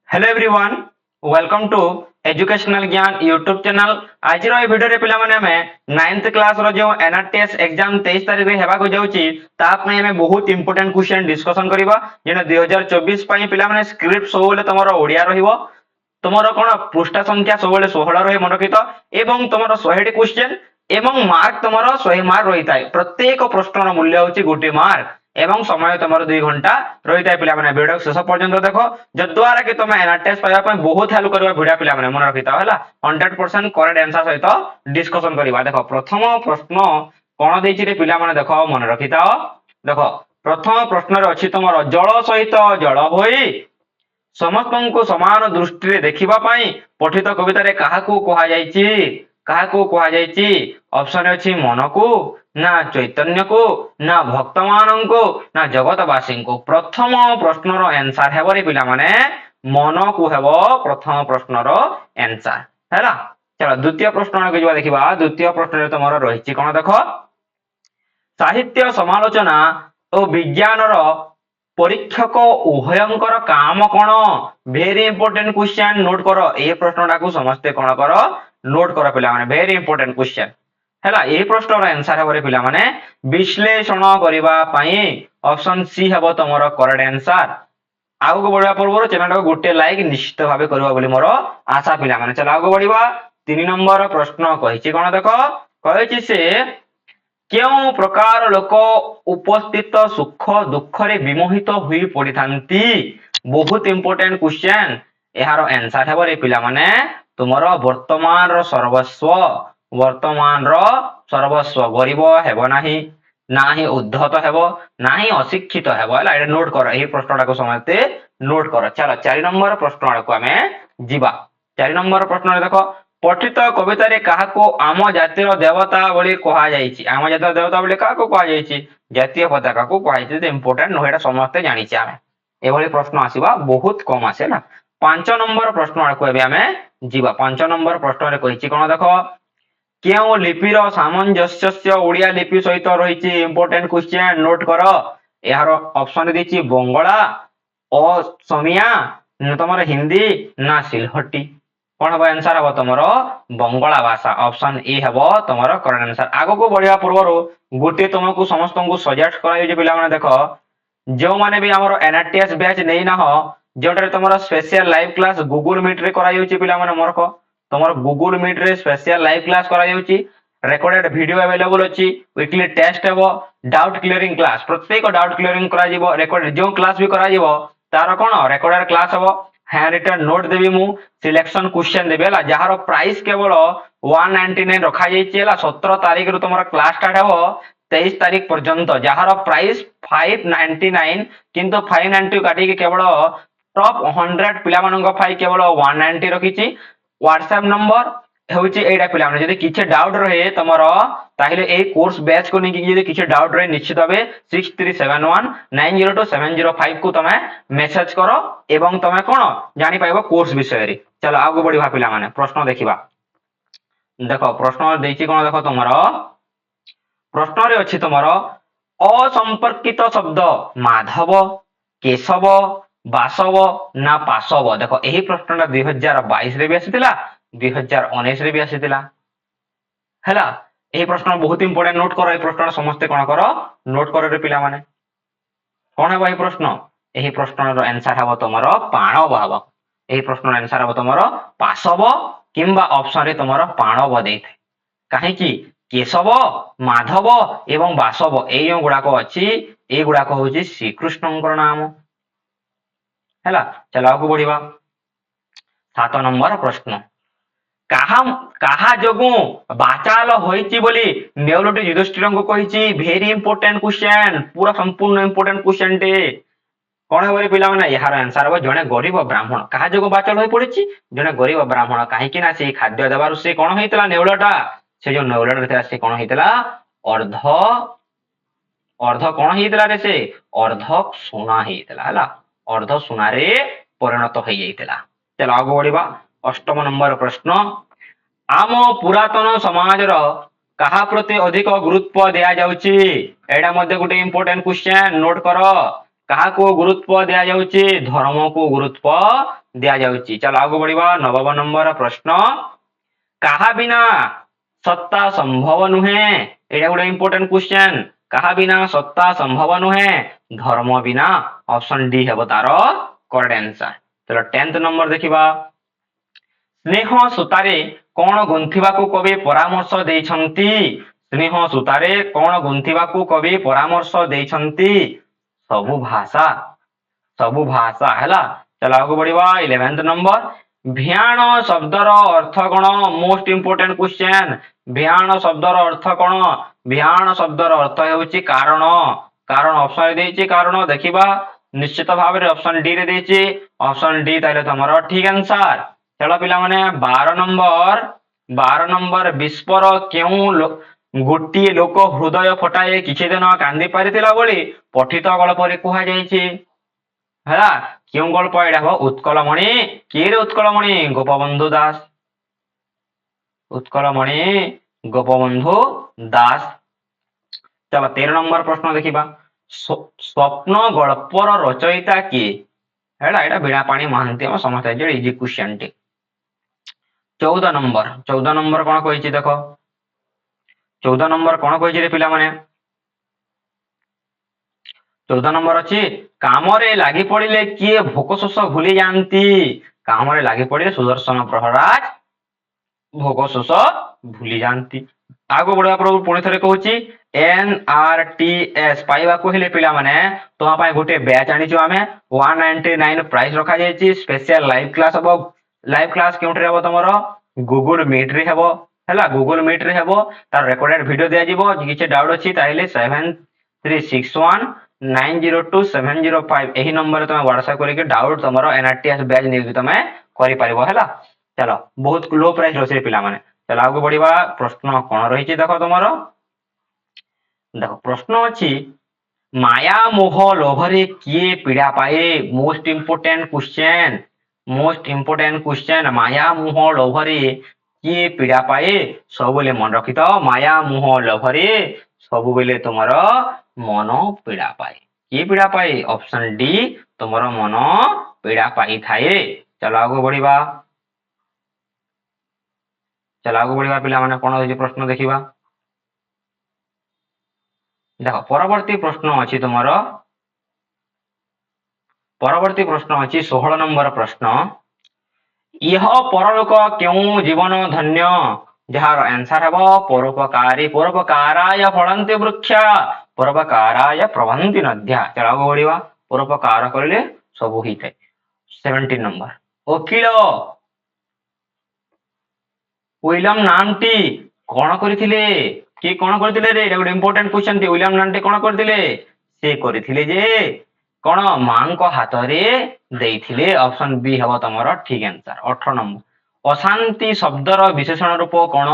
Hello everyone welcome to educational Gyan YouTube channel. आज रो video रे पिला माने में 9th क्लास रो जो एनआरटीएस एग्जाम 23 तारिख रे हेबा को जाउची ता पय हमें बहुत इंपोर्टेंट क्वेश्चन डिस्कशन करबा जेना 2024 पय पिला माने स्क्रिप्ट सब बोले तमरो ओडिया रहिबो। तमरो कोन पृष्ठ संख्या सब बोले 16 रहे मन रखितो एवं तमरो 100 टी क्वेश्चन एवं मार्क तमरो 100 मार्क रहिताय। प्रत्येक प्रश्नर मूल्य होची 1 मार्क एवं समय तुम 2 घंटा रही है। पे वीडियो शेष पर्यंत देख जद्वारा कि तुम एनआरटीएस पाइबा बहुत हेल्प कर भिडियो पे मन रखी था 100% करेक्ट आंसर सहित डिस्कशन करवा। देख प्रथम प्रश्न कौन दे पे देख मन रखी था। देख प्रथम प्रश्न अच्छी तुम जल सहित जल हो समस्त को समान दृष्टि देखा पठित कवितार क्या ऑप्शन अच्छी मन को ना चैतन्य को ना भक्त मान को ना जगतवासी को। प्रथम प्रश्नर आंसर हेबो रे पिला माने मन को हेबो प्रथम प्रश्नर आंसर हैला। चलो द्वितीय प्रश्न को देखा। द्वितीय प्रश्न रे तमरो रहिछि कोन देख साहित्य समालोचना और विज्ञान परीक्षक उभयंकर काम कौन। वेरी इंपोर्टेंट क्वेश्चन नोट करो ए प्रश्नटा को समस्ते कौन कर नोट कर पिला माने वेरी इंपोर्टेंट क्वेश्चन हैला। ए प्रश्नर आंसर हेबो रे पिला माने विश्लेषण करबा पई ऑप्शन सी हेबो तमरो करेक्ट आंसर। आगो को बढ़िया पूर्व चैनल को गोटे लाइक निश्चित भाबे करबा बोली मोर आशा पिला माने। चल आगो बढ़िबा। 3 नंबर प्रश्न कहिछि कोन देखो कहिछि से क्यों प्रकार लोक उपस्थित सुख दुख रे विमोहित हुई पड़िथांती। बहुत इंपोर्टेंट क्वेश्चन यार आंसर हेबो रे पिला माने तुमरो वर्तमान रो सर्वस्व। वर्तमान रो सर्वस्व गरीब हेबो नाही ना ही उद्धत हेबो ना ही अशिक्षित हेबो हैला। एटा नोट करो ए प्रश्नटा को समझते नोट करो। चलो 4 नंबर प्रश्न को हमें जीवा। 4 नंबर प्रश्न देखो पठित कविता रे काहा को आम जातिर देवता बोली कहा जायछि। आम जातिर देवता बोली काहा को कहा जायछि जातीय पताका को कहा जायछि। इंपोर्टेंट नोहेटा समझते जानि छी हमें एभली प्रश्न आसीबा बहुत कम आसे ना। 5 नंबर प्रश्न को एबे हमें जीवा। 5 नंबर प्रश्न रे कहिछि कोन देखो क्यों लिपिर सामंजस्य ओडिया लिपि सहित रही। इंपोर्टेंट क्वेश्चन नोट कर यार ऑप्शन देछि बंगला असमिया तुम हिंदी ना सिलहटी। कौन हम आंसर हम तुम बंगला भाषा ऑप्शन ए हम तुम करेक्ट आंसर। आग को बढ़िया पूर्व गोटे तुमको समस्त को सजेस्ट कर पे देख जो मैंने भी आम एनआरटीएस बैच नहीं ना जोटे तुम special live class Google meet रे पे मोरक तुम गूगल मीट रे special live class recorded video available अच्छी वीकली टेस्ट हेबो डाउट क्लियरिंग क्लास प्रत्येक डाउट क्लियरिंग करा रेकॉर्ड जो क्लास भी करा तार कौन रेकॉर्डेड क्लास हेबो हैंड रिटन नोट देवी मु सिलेक्शन क्वेश्चन देबे ला जहार प्राइस केवल 199 रखा जायछि ला। 17 तारिख रु तुमरा क्लास स्टार्ट हेबो 23 तारिख पर्यंत जहार प्राइस 599 किंतु 590 काटी के केवल टॉप 100 पिला मानन फाइ केवल 190 रखिछि। व्हाट्सएप नंबर हेउछि एडा पिला माने जदि किछ डाउट रहे तमरो ताहिले ए कोर्स बैच को निकि जदि किछ डाउट रहे निश्चित भाबे 6371902705 को तमे मेसेज करो एवं तमे कोन जानि पाइबो कोर्स विषय रे। चलो आगो बढ़िबा पिला माने प्रश्न देखिबा। देखो प्रश्न देछि कोन देखो तमरो प्रश्न रे अछि तमरो असंपर्कित शब्द माधव केशव बासव ना पासव। देखो एही प्रश्नटा 2022 रे भी आसीतिला 2019 रे भी आसीतिला हैला। एही प्रश्न बहुत इंपोर्टेंट नोट करो। ए प्रश्न समस्ते कोन करो नोट करो रे पिला माने। कोन है भाई प्रश्न एही प्रश्न रो आंसर हबो तमरो पाणव हबो। एही प्रश्न रो आंसर हबो तमरो पासव किंबा ऑप्शन रे तमरो पाणव देइथे काहे कि केशव माधव एवं बासव एई गुडा को अछि ए गुडा को होछि श्री कृष्णंकर नाम हैला। चलो आगु बढ़िबा। 7 नंबर प्रश्न काहा जोगु बाचाल होइछि बोली नेउलटी युधिष्ठिर को कहिछि। वेरी इंपोर्टेंट क्वेश्चन पूरा संपूर्ण इंपोर्टेंट क्वेश्चन टे कोन हेबरे पिला माने यार आंसर हो जने गरीब ब्राह्मण काहा जोगु बाचाल होई पड़िछि जने गरीब ब्राह्मण काहे कि ना से खाद्य देबारु से कोन होइतला नेउलटा से जो नेउलटा रे से कोन होइतला अर्ध अर्ध कोन होइतला रे से अर्ध सोना होइतला हला अर्ध सोना रे परिणत होई जाइतला। चलो आगो बढ़िबा। 8 नंबर प्रश्न आम पुरातन समाज रो कहा प्रति अधिक गुरुत्व दिया जाउछि। एडा मध्ये गुटे इंपोर्टेंट क्वेश्चन नोट करो कहा को गुरुत्व दिया जाउछि धर्म को गुरुत्व दिया जाउची। चलो आगु बढ़िबा 9 नंबर प्रश्न काहा बिना सत्ता संभव नुहे एटा गोटे इंपोर्टेंट क्वेश्चन काहा बिना सत्ता संभव नुहे धर्म बिना ऑप्शन डी हेबो तार करेक्ट आंसर। चलो 10th नंबर देखिबा स्नेह सुतारे कोन गुंथिबाकू कवि परामर्श देइछंती स्नेह सुतारे कोन गुंथिबाकू कवि परामर्श देइछंती सबु भाषा हैला। चलो आगु बढ़िबा 11th नंबर भियाण शब्दर अर्थ कोन मोस्ट इंपोर्टेंट क्वेश्चन भियाण शब्दर अर्थ कोन भियाण शब्दर अर्थ हेउची कारण कारण ऑप्शन देइची कारण देखिबा निश्चित भाव रे ऑप्शन डी रे देइची ऑप्शन डी ताले तमरो ठीक आंसर। चलो पिला माने 12 नंबर विस्पर केउ गोटिए लोक हृदय फटाए किछि दिन कांदी पारितिला बोली पठित गल्प रे कुहा जाइछि हैला क्यों गल्प एडा हो उत्कलमणि के रे उत्कलमणि गोपबंधु दास उत्कलमणि गोपबंधु दास। चलो 13 नंबर प्रश्न देखिबा स्वप्न गल्पर रचयिता किए हैला एडा बीणापाणी महांती हम समझते जे इजी क्वेश्चन टी। 14 नंबर कोन कहिछि देखो 14 नंबर कोन कहिछि रे पिला माने 14 नंबर अच्छी काम रे लागी पड़िले किए भोक शोष भूली जानती काम रे लागी पड़िले सुदर्शन प्रहराज भोक शोष भूली जानती। आगो बढ़िया प्रभु पुणी थे कहूँ NRTS पाइबाकू हेले पिला माने तो पाए गोटे बैच आनीचु आमे 199 प्राइस रखा जायछि स्पेशल लाइव क्लास हबो लाइव क्लास केउठे हबो तमरो गूगल मीट रे हबो हैला गूगल मीट रे हबो तार रिकॉर्डेड वीडियो दिया जिवो किछि डाउट अछि ताइले 7361 902705 एही नंबर तुम व्हाट्सएप करके डाउट तुमरो NRTS बैच नहीं तुम करि परिबो हैला। चलो बहुत लो प्राइस रसे पिला माने चलो आगु बढ़िबा प्रश्न कोन रहिछि देखो तुमरो देखो प्रश्न अछि माया मोह लोभरे किए पीड़ा पाए मोस्ट इंपोर्टेंट क्वेश्चन माया मोह लोभरे किए पीड़ा पाए सब बोले मन रखितो माया मोह लोभरे सब बोले तुमरो मन पीड़ा पाए किए पीड़ा पाए ऑप्शन डी तुमरो मन पीड़ा पाई थाए। चलो आगु बढ़िबा पिला माने कोन होय प्रश्न देखिबा देखो परवर्ती प्रश्न अछि तुमरो परवर्ती प्रश्न अछि 16 नंबर प्रश्न यह परलोक क्यों जीवन धन्य जार आंसर हेबो परोपकाराय फलन्ति वृक्षा परोपकाराय प्रभन्ति नद्या। चलो आगु बढ़िबा परोपकार करले सब होई थाए। 17 नंबर वकील विलियम नामटी कोन करथिले कि कोन करथिले रे एटा इंपोर्टेंट क्वेश्चन थी विलियम नामटी कोन करथिले से करथिले जे कोन मां को हाथ रे देइथिले ऑप्शन बी हबो तमरो ठीक आंसर। 18 नंबर अशांति शब्दर विशेषण रूप कोन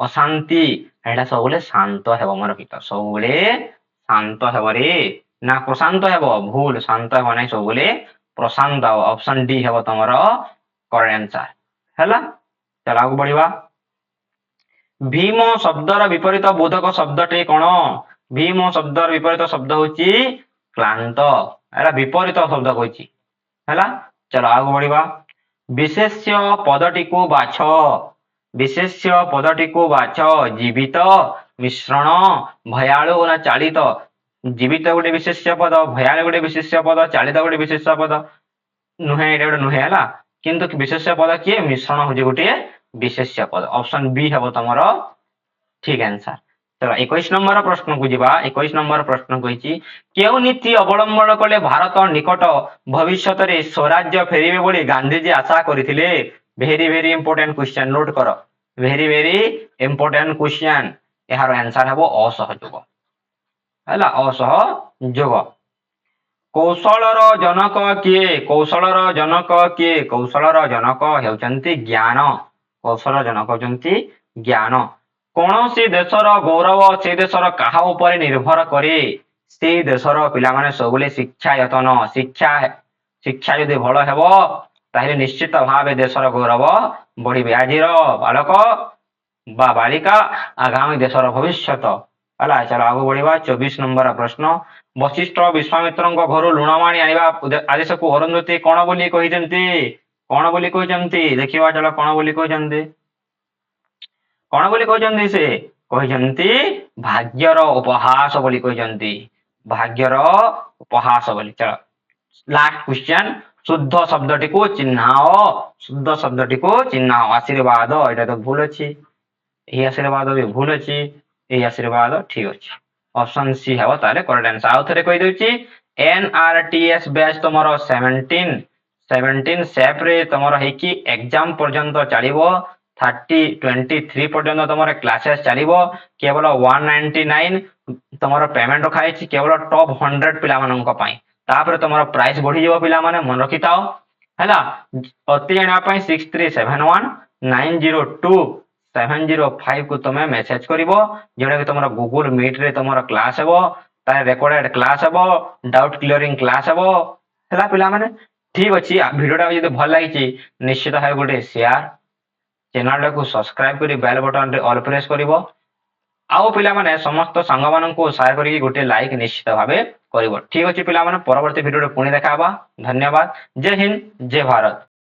अशांति एटा सबले शांत हेबो मोर पिता सबले शांत हेबो रे ना प्रशांत हेबो भूल शांत हेबो नै सबले प्रशांत ऑप्शन डी हेबो तमरो करेक्ट आंसर हैला। चल आगु बढ़िबा भीम शब्दर विपरीत बोधक शब्दटे कोन भीम शब्दर विपरीत शब्द होची क्लांत एला विपरीत शब्द होची हैला। चलो आगु बढ़िबा विशेष्य पदटी को बाछ जीवित मिश्रण भयालु ना चालित जीवित गोटे विशेष्य पद भयालु गोटे विशेष्य पद चालित गोटे विशेष्य पद नुहे एटा गोटे नुहे हैला किंतु विशेष्य पद किए मिश्रण होची गोटे विशेष्य पद ऑप्शन बी हेबो तमरो ठीक आंसर। चलो 21 नंबर प्रश्न को जीवा 21 नंबर प्रश्न कहिछि केउ नीति अवलंबन कले भारत निकट भविष्यत रे स्वराज्य फेरिबे बोली गांधीजी आशा करिथिले वेरी इंपोर्टेंट क्वेश्चन नोट करो वेरी इंपोर्टेंट क्वेश्चन यार आंसर हेबो असहयोग हैला असहयोग। कौशलर जनक हेउचंती ज्ञान कौशल जनक होचंती ज्ञान कौन सी देशर गौरव से देशर काहा ऊपर निर्भर करे से देशर पिला माने सबले शिक्षा यतन शिक्षा यदि भल हेबो ताहे निश्चित भावे देशर गौरव बढ़िबे आजिर बालक बा बालिका आगामी देशर भविष्यत हला। चलो आगु बढ़िबा 24 नंबर प्रश्न वशिष्ठ विश्वामित्रଙ୍କ ଘରୁ ଲୁଣମାଣି ଆଣିବା ଆଦେଶକୁ ଅରୁନ୍ଧତୀ कोन बोली कहिसेंती କଣ ବୋଲି କହିଛନ୍ତି ଦେଖିବା ଚଳ କଣ ବୋଲି କହିଛନ୍ତି ସେ କହିଛନ୍ତି ଭାଗ୍ୟର ଉପହାସ ବୋଲି କହିଛନ୍ତି ଭାଗ୍ୟର ଉପହାସ ବୋଲି ଚଳ ଲାଷ୍ଟ କ୍ୱେଶ୍ଚନ शुद्ध शब्दटी को चिन्हाओ शुद्ध शब्दटी को चिन्हाओ आशीर्वाद एटा तो भूल अछि एही आशीर्वाद भी भूल अछि एही आशीर्वाद ठीक अछि ऑप्शन सी हेबो ताले करेक्ट आंसर आउ थरे कहि देउची एनआरटीएस बैच तमरो 17 सेप रे तमरो हे कि एग्जाम पर्यंत चलिबो 23 पर्यंत तमरो क्लासेस चलिबो केवल 199 तमरो पेमेंट रखाइ छी केवल टॉप 100 पिला मानन को पाई तापर तमरो प्राइस बढ़ी जीवो पिला माने मन रखिताओ हैला अति जाना पाई 6371902705 को तमे मेसेज करिवो जेडा कि तमरो गूगल मीट रे तमरो क्लास हेबो तार रेकॉर्डेड क्लास हेबो डाउट क्लियरिंग क्लास हेबो हैला पिला माने ठीक अछि वीडियोटा जदि भल लागिछि निश्चित है गोटे शेयर चैनल को सब्सक्राइब करी बेल बटन रे ऑल प्रेस करिवो आउ पिला माने समस्त संग मानन को शेयर करी गोटे लाइक निश्चित भाबे करिवो ठीक अछि पिला माने परवर्ती वीडियो रे पुणी देखाबा धन्यवाद जय हिंद जय भारत।